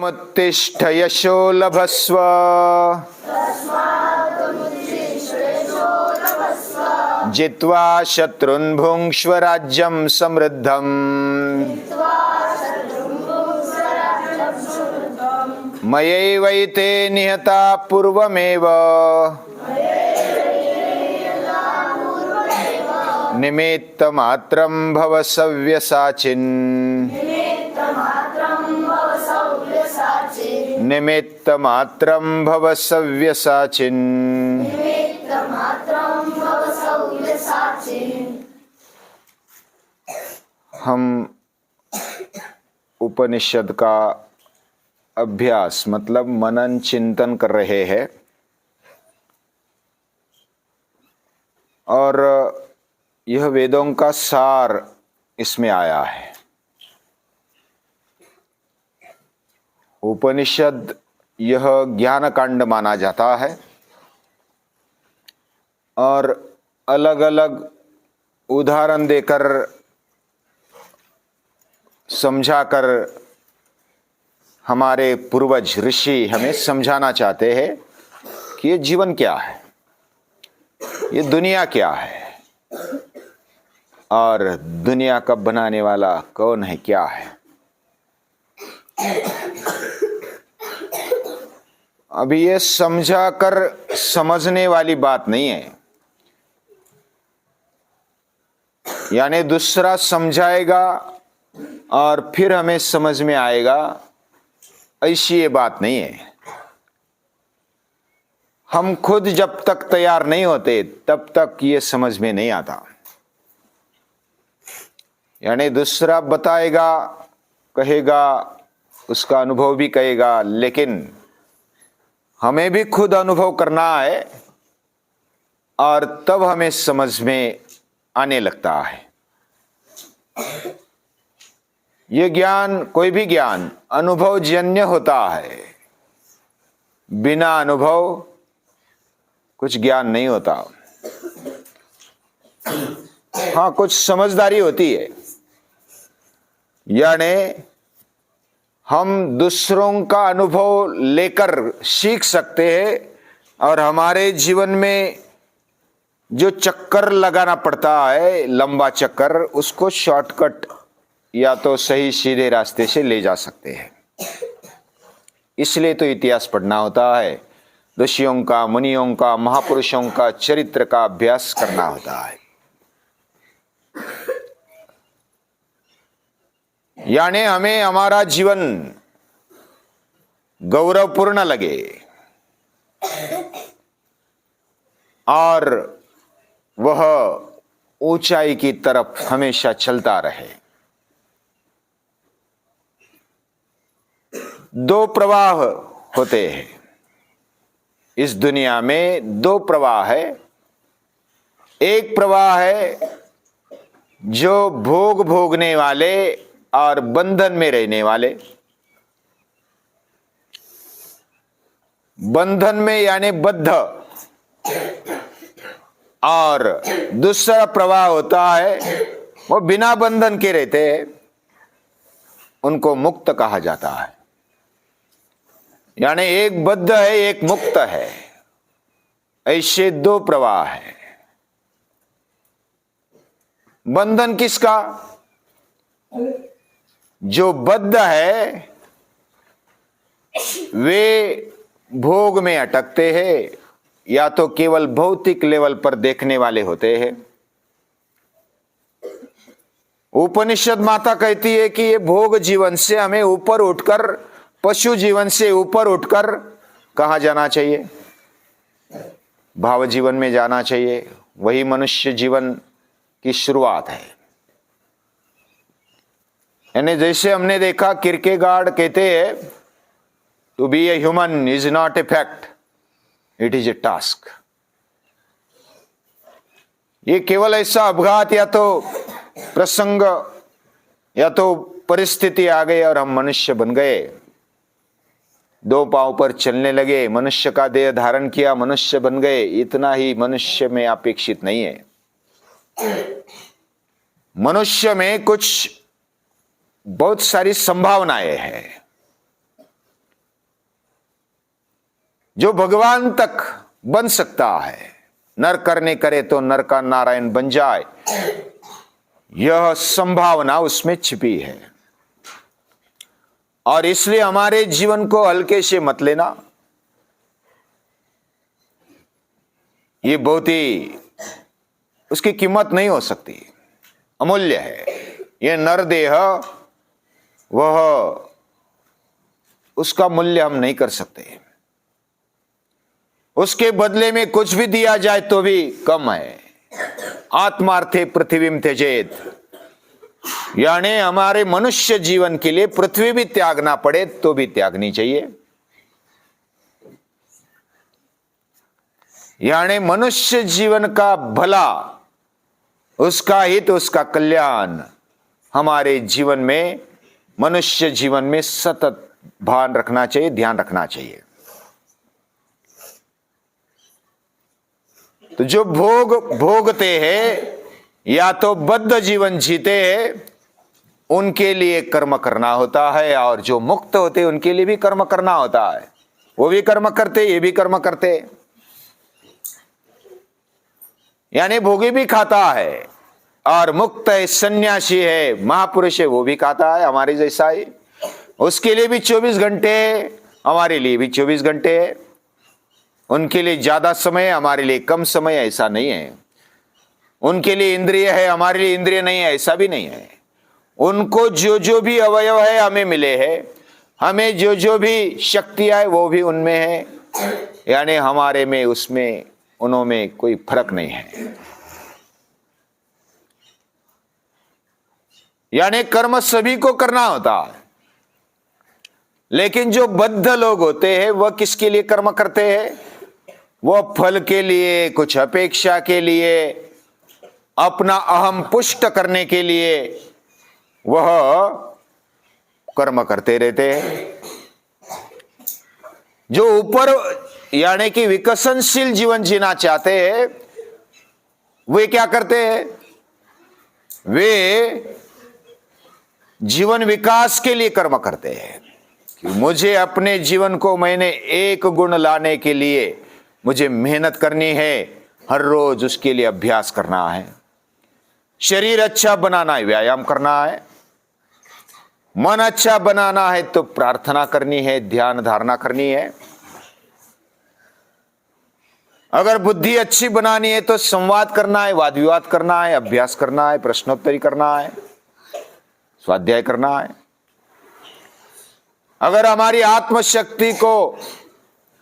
उत्तिष्ठ यशो लभस्व जित्वा शत्रुन् भुङ्क्ष्व राज्यं समृद्धम् मयैवैते निहता पूर्वमेव निमित्तमात्रं भव सव्यसाचिन् निमित्तमात्रं भव सव्यसाचिन्। हम उपनिषद का अभ्यास मतलब मनन चिंतन कर रहे हैं और यह वेदों का सार इसमें आया है। उपनिषद यह ज्ञान कांड माना जाता है और अलग अलग उदाहरण देकर समझाकर हमारे पूर्वज ऋषि हमें समझाना चाहते हैं कि ये जीवन क्या है, ये दुनिया क्या है और दुनिया का बनाने वाला कौन है, क्या है। अभी ये समझाकर समझने वाली बात नहीं है, यानी दूसरा समझाएगा और फिर हमें समझ में आएगा, ऐसी ये बात नहीं है। हम खुद जब तक तैयार नहीं होते तब तक ये समझ में नहीं आता। यानी दूसरा बताएगा, कहेगा, उसका अनुभव भी कहेगा, लेकिन हमें भी खुद अनुभव करना है और तब हमें समझ में आने लगता है। ये ज्ञान, कोई भी ज्ञान अनुभवजन्य होता है, बिना अनुभव कुछ ज्ञान नहीं होता। हाँ, कुछ समझदारी होती है, यानी हम दूसरों का अनुभव लेकर सीख सकते हैं और हमारे जीवन में जो चक्कर लगाना पड़ता है, लंबा चक्कर, उसको शॉर्टकट या तो सही सीधे रास्ते से ले जा सकते हैं। इसलिए तो इतिहास पढ़ना होता है, ऋषियों का, मुनियों का, महापुरुषों का चरित्र का अभ्यास करना होता है। यानी हमें हमारा जीवन गौरवपूर्ण लगे और वह ऊंचाई की तरफ हमेशा चलता रहे। दो प्रवाह होते हैं इस दुनिया में, दो प्रवाह है। एक प्रवाह है जो भोग भोगने वाले और बंधन में रहने वाले, बंधन में यानी बद्ध, और दूसरा प्रवाह होता है वो बिना बंधन के रहते हैं, उनको मुक्त कहा जाता है। यानी एक बद्ध है, एक मुक्त है, ऐसे दो प्रवाह है। बंधन किसका? जो बद्ध है वे भोग में अटकते हैं, या तो केवल भौतिक लेवल पर देखने वाले होते हैं। उपनिषद माता कहती है कि ये भोग जीवन से हमें ऊपर उठकर, पशु जीवन से ऊपर उठकर कहां जाना चाहिए? भाव जीवन में जाना चाहिए। वही मनुष्य जीवन की शुरुआत है। यानी जैसे हमने देखा, किरकेगार्ड कहते हैं to be a human is not a fact, it is a task. ये केवल ऐसा अपघात या तो प्रसंग या तो परिस्थिति आ गई और हम मनुष्य बन गए, दो पांव पर चलने लगे, मनुष्य का देह धारण किया, मनुष्य बन गए, इतना ही मनुष्य में अपेक्षित नहीं है। मनुष्य में कुछ बहुत सारी संभावनाएं हैं। जो भगवान तक बन सकता है। नर करने करे तो नर का नारायण बन जाए, यह संभावना उसमें छिपी है। और इसलिए हमारे जीवन को हल्के से मत लेना। ये बहुत ही, उसकी कीमत नहीं हो सकती, अमूल्य है। ये नरदेह वह, उसका मूल्य हम नहीं कर सकते। उसके बदले में कुछ भी दिया जाए तो भी कम है। आत्मार्थे पृथ्वीम त्यजेत, यानी हमारे मनुष्य जीवन के लिए पृथ्वी भी त्यागना पड़े तो भी त्यागनी चाहिए। यानी मनुष्य जीवन का भला, उसका हित, उसका कल्याण हमारे जीवन में, मनुष्य जीवन में सतत भान रखना चाहिए, ध्यान रखना चाहिए। तो जो भोगते हैं या तो बद्ध जीवन जीते हैं, उनके लिए कर्म करना होता है, और जो मुक्त होते उनके लिए भी कर्म करना होता है। वो भी कर्म करते, ये भी कर्म करते। यानी भोगी भी खाता है, और मुक्त है, सन्यासी है, महापुरुष है, वो भी खाता है हमारे जैसा ही। उसके लिए भी 24 घंटे है, हमारे लिए भी 24 घंटे है। उनके लिए ज्यादा समय है, हमारे लिए कम समय है, ऐसा नहीं है। उनके लिए इंद्रिय है, हमारे लिए इंद्रिय नहीं है, ऐसा भी नहीं है। उनको जो जो भी अवयव है हमें मिले हैं, हमें जो जो भी शक्तियां है वो भी उनमें है। यानी हमारे में, उसमें, उनमें कोई फर्क नहीं है। यानी कर्म सभी को करना होता है, लेकिन जो बद्ध लोग होते हैं वह किसके लिए कर्म करते हैं? वह फल के लिए, कुछ अपेक्षा के लिए, अपना अहम पुष्ट करने के लिए वह कर्म करते रहते हैं। जो ऊपर यानी कि विकसनशील जीवन जीना चाहते हैं, वे क्या करते हैं? वे जीवन विकास के लिए कर्म करते हैं कि मुझे अपने जीवन को, मैंने एक गुण लाने के लिए मुझे मेहनत करनी है, हर रोज उसके लिए अभ्यास करना है। शरीर अच्छा बनाना है, व्यायाम करना है। मन अच्छा बनाना है तो प्रार्थना करनी है, ध्यान धारणा करनी है। अगर बुद्धि अच्छी बनानी है तो संवाद करना है, वाद विवाद करना है, अभ्यास करना है, प्रश्नोत्तरी करना है, स्वाध्याय करना है। अगर हमारी आत्मशक्ति को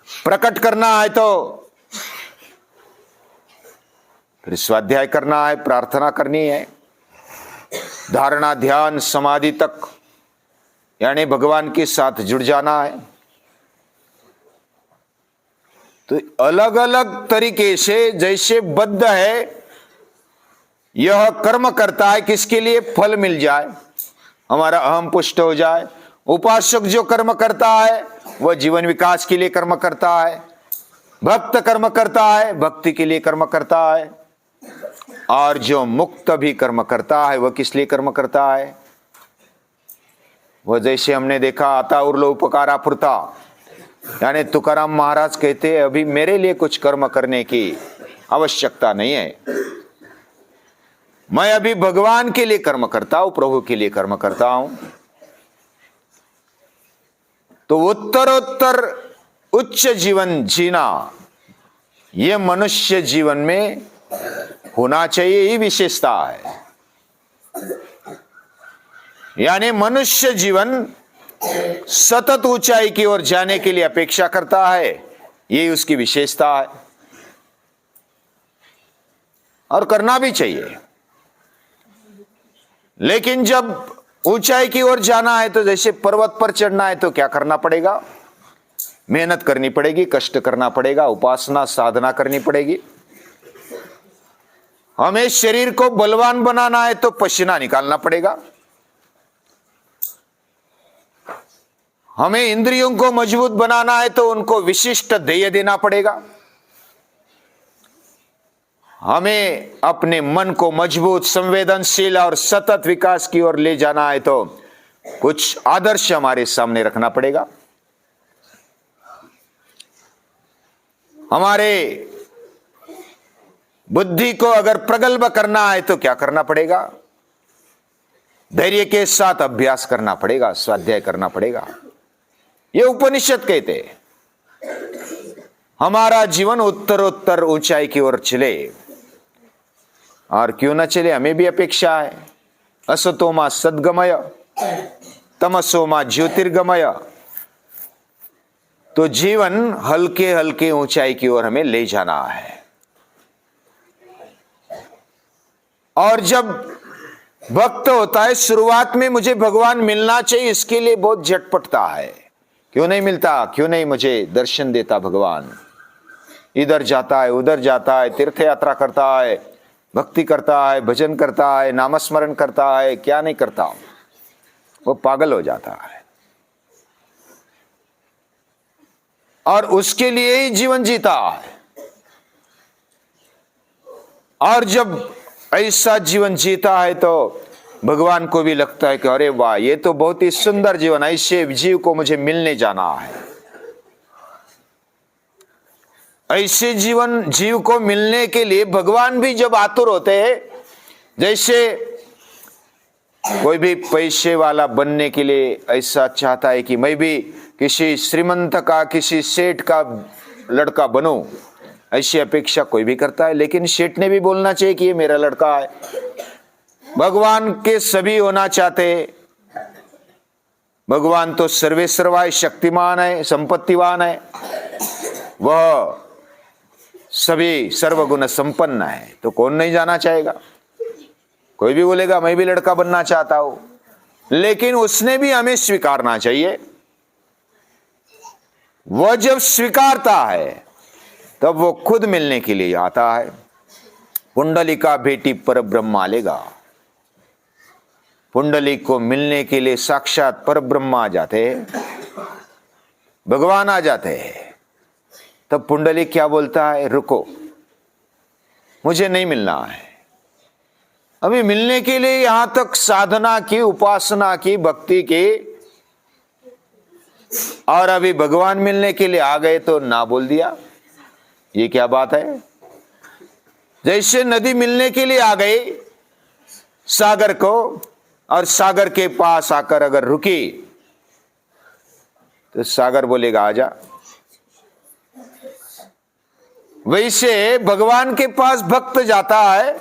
प्रकट करना है तो फिर स्वाध्याय करना है, प्रार्थना करनी है, धारणा, ध्यान, समाधि तक, यानी भगवान के साथ जुड़ जाना है। तो अलग अलग तरीके से, जैसे बद्ध है यह कर्म करता है किसके लिए? फल मिल जाए, हमारा अहम पुष्ट हो जाए। उपासक जो कर्म करता है वह जीवन विकास के लिए कर्म करता है। भक्त कर्म करता है, भक्ति के लिए कर्म करता है। और जो मुक्त भी कर्म करता है वह किस लिए कर्म करता है? वह जैसे हमने देखा, आता उरलो उपकारा फुरता, यानी तुकाराम महाराज कहते हैं अभी मेरे लिए कुछ कर्म करने की आवश्यकता नहीं है, मैं अभी भगवान के लिए कर्म करता हूं, प्रभु के लिए कर्म करता हूं। तो उत्तरोत्तर उच्च जीवन जीना यह मनुष्य जीवन में होना चाहिए, ये विशेषता है। यानी मनुष्य जीवन सतत ऊंचाई की ओर जाने के लिए अपेक्षा करता है, यही उसकी विशेषता है, और करना भी चाहिए। लेकिन जब ऊंचाई की ओर जाना है तो जैसे पर्वत पर चढ़ना है तो क्या करना पड़ेगा? मेहनत करनी पड़ेगी, कष्ट करना पड़ेगा, उपासना साधना करनी पड़ेगी। हमें शरीर को बलवान बनाना है तो पसीना निकालना पड़ेगा। हमें इंद्रियों को मजबूत बनाना है तो उनको विशिष्ट ध्येय देना पड़ेगा। हमें अपने मन को मजबूत, संवेदनशील और सतत विकास की ओर ले जाना है तो कुछ आदर्श हमारे सामने रखना पड़ेगा। हमारे बुद्धि को अगर प्रगल्भ करना है तो क्या करना पड़ेगा? धैर्य के साथ अभ्यास करना पड़ेगा, स्वाध्याय करना पड़ेगा। ये उपनिषद कहते हैं। हमारा जीवन उत्तरोत्तर ऊंचाई की ओर चले, और क्यों न चले, हमें भी अपेक्षा है। असतोमा सद्गमय तमसोमा ज्योतिर्गमय। तो जीवन हल्के हल्के ऊंचाई की ओर हमें ले जाना है। और जब भक्त होता है, शुरुआत में मुझे भगवान मिलना चाहिए, इसके लिए बहुत झटपटता है। क्यों नहीं मिलता, क्यों नहीं मुझे दर्शन देता भगवान? इधर जाता है, उधर जाता है, तीर्थ यात्रा करता है, भक्ति करता है, भजन करता है, नामस्मरण करता है, क्या नहीं करता, वो पागल हो जाता है। और उसके लिए ही जीवन जीता है। और जब ऐसा जीवन जीता है तो भगवान को भी लगता है कि अरे वाह, ये तो बहुत ही सुंदर जीवन, ऐसे जीव को मुझे मिलने जाना है। ऐसे जीव को मिलने के लिए भगवान भी जब आतुर होते हैं, जैसे कोई भी पैसे वाला बनने के लिए ऐसा चाहता है कि मैं भी किसी श्रीमंत का, किसी सेठ का लड़का बनूं, ऐसी अपेक्षा कोई भी करता है। लेकिन सेठ ने भी बोलना चाहिए कि ये मेरा लड़का है। भगवान के सभी होना चाहते। भगवान तो सर्वेसर्वा है, शक्तिमान है, संपत्तिवान है, वह सभी सर्वगुण संपन्न है, तो कौन नहीं जाना चाहेगा? कोई भी बोलेगा मैं भी लड़का बनना चाहता हूं, लेकिन उसने भी हमें स्वीकारना चाहिए। वह जब स्वीकारता है तब वो खुद मिलने के लिए आता है। पुंडलिका बेटी पर ब्रह्म आलेगा। पुंडलिक को मिलने के लिए साक्षात पर ब्रह्म आ जाते हैं, भगवान आ जाते हैं। तब पुंडलिक क्या बोलता है? रुको, मुझे नहीं मिलना है। अभी मिलने के लिए यहां तक साधना की, उपासना की, भक्ति की, और अभी भगवान मिलने के लिए आ गए तो ना बोल दिया। ये क्या बात है? जैसे नदी मिलने के लिए आ गई सागर को, और सागर के पास आकर अगर रुकी तो सागर बोलेगा आजा। वैसे भगवान के पास भक्त जाता है,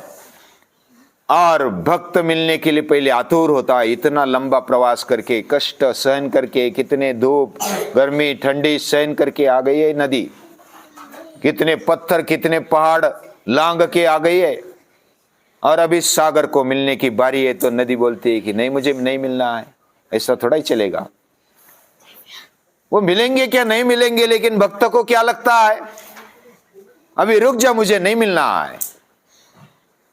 और भक्त मिलने के लिए पहले आतुर होता है। इतना लंबा प्रवास करके, कष्ट सहन करके, कितने धूप गर्मी ठंडी सहन करके आ गई है नदी, कितने पत्थर कितने पहाड़ लांग के आ गई है, और अभी सागर को मिलने की बारी है तो नदी बोलती है कि नहीं, मुझे नहीं मिलना है। ऐसा थोड़ा ही चलेगा। वो मिलेंगे क्या नहीं मिलेंगे, लेकिन भक्त को क्या लगता है? अभी रुक जा, मुझे नहीं मिलना है।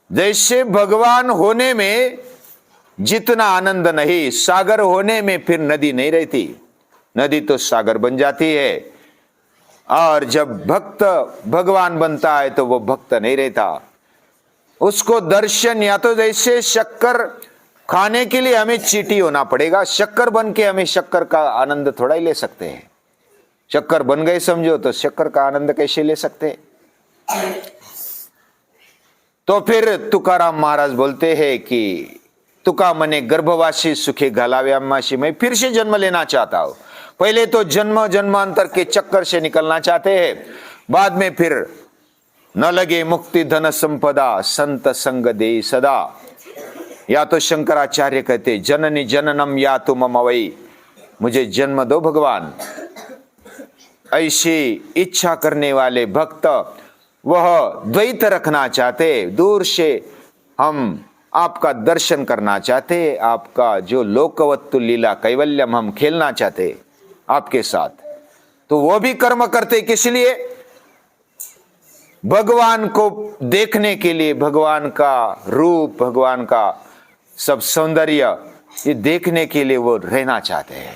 जैसे भगवान होने में जितना आनंद नहीं, सागर होने में फिर नदी नहीं रहती। नदी तो सागर बन जाती है, और जब भक्त भगवान बनता है तो वो भक्त नहीं रहता। उसको दर्शन, या तो जैसे शक्कर खाने के लिए हमें चीटी होना पड़ेगा, शक्कर बन के हमें शक्कर का आनंद थोड़ा ही ले सकते हैं। शक्कर बन गए समझो तो शक्कर का आनंद कैसे ले सकते हैं? तो फिर तुकाराम महाराज बोलते हैं कि तुका मने गर्भवासी सुखे घालाव्यामासी, मैं फिर से जन्म लेना चाहता हूं। पहले तो जन्म जन्मांतर के चक्कर से निकलना चाहते हैं, बाद में फिर न लगे मुक्ति धन संपदा संत संग दे सदा। या तो शंकराचार्य कहते जननी जननम या तो मम वै, मुझे जन्म दो भगवान। ऐसी इच्छा करने वाले भक्त वह द्वैत रखना चाहते, दूर से हम आपका दर्शन करना चाहते, आपका जो लोकवत्तु लीला कैवल्यम हम खेलना चाहते आपके साथ। तो वो भी कर्म करते, किस लिए? भगवान को देखने के लिए, भगवान का रूप, भगवान का सब सौंदर्य ये देखने के लिए वो रहना चाहते हैं।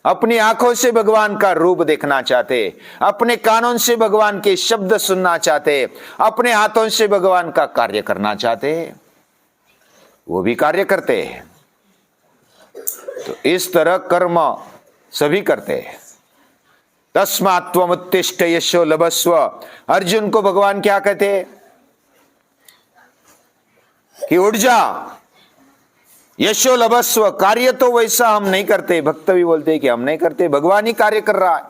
अपनी आंखों से भगवान का रूप देखना चाहते, अपने कानों से भगवान के शब्द सुनना चाहते, अपने हाथों से भगवान का कार्य करना चाहते, वो भी कार्य करते हैं। तो इस तरह कर्म सभी करते हैं। तस्मात् त्वमुत्तिष्ठ यशो लभस्व। अर्जुन को भगवान क्या कहते हैं कि उठ जा, यशो लभस्व। कार्य तो वैसा हम नहीं करते, भक्त भी बोलते हैं कि हम नहीं करते, भगवान ही कार्य कर रहा है।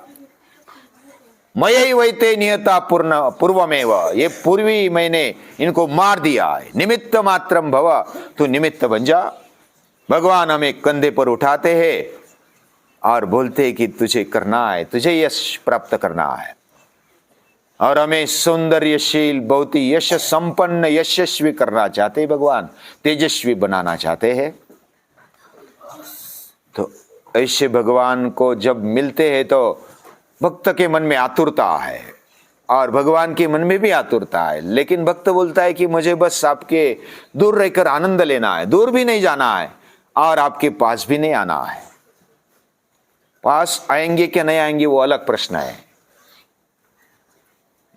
मयि वैते नियता पूर्वमेव, ये पूर्वी मैंने इनको मार दिया है। निमित्त मात्रम भव, तू निमित्त बन जा। भगवान हमें कंधे पर उठाते हैं और बोलते हैं कि तुझे करना है, तुझे यश प्राप्त करना है। और हमें सौंदर्यशील, बहुत ही यश संपन्न, यशस्वी करना चाहते हैं भगवान, तेजस्वी बनाना चाहते हैं। तो ऐसे भगवान को जब मिलते हैं तो भक्त के मन में आतुरता है और भगवान के मन में भी आतुरता है। लेकिन भक्त बोलता है कि मुझे बस आपके दूर रहकर आनंद लेना है, दूर भी नहीं जाना है और आपके पास भी नहीं आना है। पास आएंगे कि नहीं आएंगे वो अलग प्रश्न है,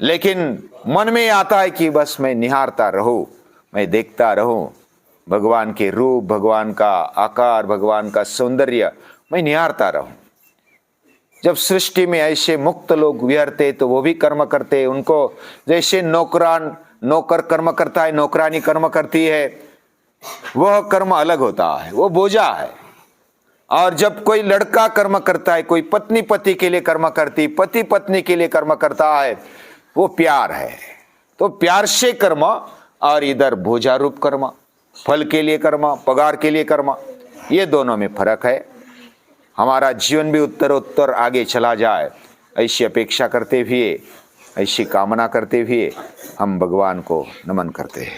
लेकिन मन में आता है कि बस मैं निहारता रहूं, मैं देखता रहूं भगवान के रूप, भगवान का आकार, भगवान का सौंदर्य, मैं निहारता रहूं। जब सृष्टि में ऐसे मुक्त लोग विहरते तो वो भी कर्म करते। उनको जैसे नौकर कर्म करता है, नौकरानी कर्म करती है, वह कर्म अलग होता है, वो बोझा है। और जब कोई लड़का कर्म करता है, कोई पत्नी पति के लिए कर्म करती, पति पत्नी के लिए कर्म करता है, वो प्यार है। तो प्यार से कर्म, और इधर बोझा रूप कर्म, फल के लिए कर्म, पगार के लिए कर्म, ये दोनों में फर्क है। हमारा जीवन भी उत्तरोत्तर आगे चला जाए, ऐसी अपेक्षा करते हुए, ऐसी कामना करते हुए हम भगवान को नमन करते हैं।